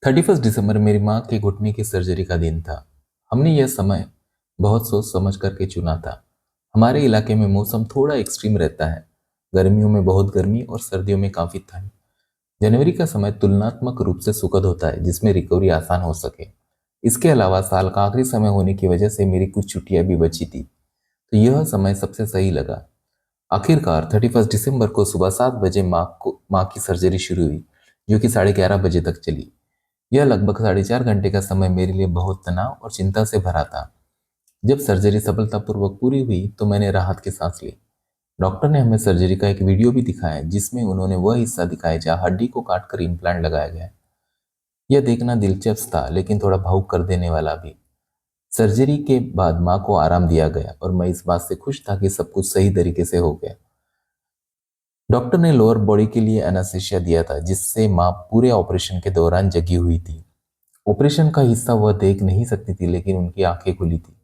31 दिसंबर मेरी माँ के घुटने की सर्जरी का दिन था। हमने यह समय बहुत सोच समझ करके चुना था। हमारे इलाके में मौसम थोड़ा एक्सट्रीम रहता है। गर्मियों में बहुत गर्मी और सर्दियों में काफ़ी ठंड। जनवरी का समय तुलनात्मक रूप से सुखद होता है, जिसमें रिकवरी आसान हो सके। इसके अलावा साल का आखिरी समय होने की वजह से मेरी कुछ छुट्टियां भी बची थी, तो यह समय सबसे सही लगा। आखिरकार 31 दिसंबर को सुबह 7 बजे माँ की सर्जरी शुरू हुई, जो कि 11:30 बजे तक चली। यह लगभग 4.5 घंटे का समय मेरे लिए बहुत तनाव और चिंता से भरा था। जब सर्जरी सफलतापूर्वक पूरी हुई तो मैंने राहत की सांस ली। डॉक्टर ने हमें सर्जरी का एक वीडियो भी दिखाया, जिसमें उन्होंने वह हिस्सा दिखाया जहां हड्डी को काटकर इम्प्लांट लगाया गया। यह देखना दिलचस्प था, लेकिन थोड़ा भावुक कर देने वाला भी। सर्जरी के बाद माँ को आराम दिया गया और मैं इस बात से खुश था कि सब कुछ सही तरीके से हो गया। डॉक्टर ने लोअर बॉडी के लिए एनास्थेसिया दिया था, जिससे माँ पूरे ऑपरेशन के दौरान जगी हुई थी। ऑपरेशन का हिस्सा वह देख नहीं सकती थी, लेकिन उनकी आंखें खुली थी।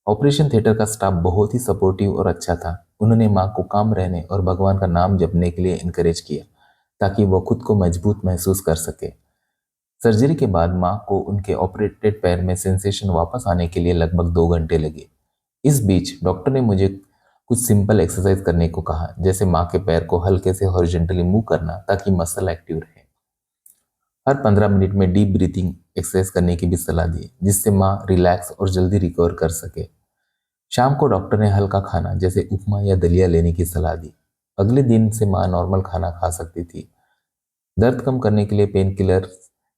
ऑपरेशन थिएटर का स्टाफ बहुत ही सपोर्टिव और अच्छा था। उन्होंने माँ को काम रहने और भगवान का नाम जपने के लिए इनकरेज किया, ताकि वह खुद को मजबूत महसूस कर सके। सर्जरी के बाद माँ को उनके ऑपरेटेड पैर में सेंसेशन वापस आने के लिए लगभग 2 घंटे लगे। इस बीच डॉक्टर ने मुझे कुछ सिंपल एक्सरसाइज करने को कहा, जैसे माँ के पैर को हल्के से हॉरिजॉन्टली मूव करना, ताकि मसल एक्टिव रहे। हर 15 मिनट में डीप ब्रीथिंग एक्सरसाइज करने की भी सलाह दी, जिससे माँ रिलैक्स और जल्दी रिकवर कर सके। शाम को डॉक्टर ने हल्का खाना जैसे उपमा या दलिया लेने की सलाह दी। अगले दिन से माँ नॉर्मल खाना खा सकती थी। दर्द कम करने के लिए पेन किलर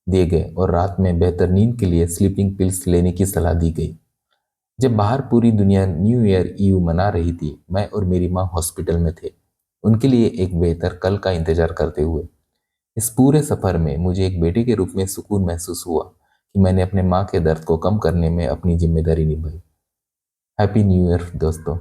दिए गए और रात में बेहतर नींद के लिए स्लीपिंग पिल्स लेने की सलाह दी गई। जब बाहर पूरी दुनिया न्यू ईयर ईव मना रही थी, मैं और मेरी माँ हॉस्पिटल में थे, उनके लिए एक बेहतर कल का इंतजार करते हुए। इस पूरे सफर में मुझे एक बेटे के रूप में सुकून महसूस हुआ कि मैंने अपने माँ के दर्द को कम करने में अपनी जिम्मेदारी निभाई। हैप्पी न्यू ईयर दोस्तों।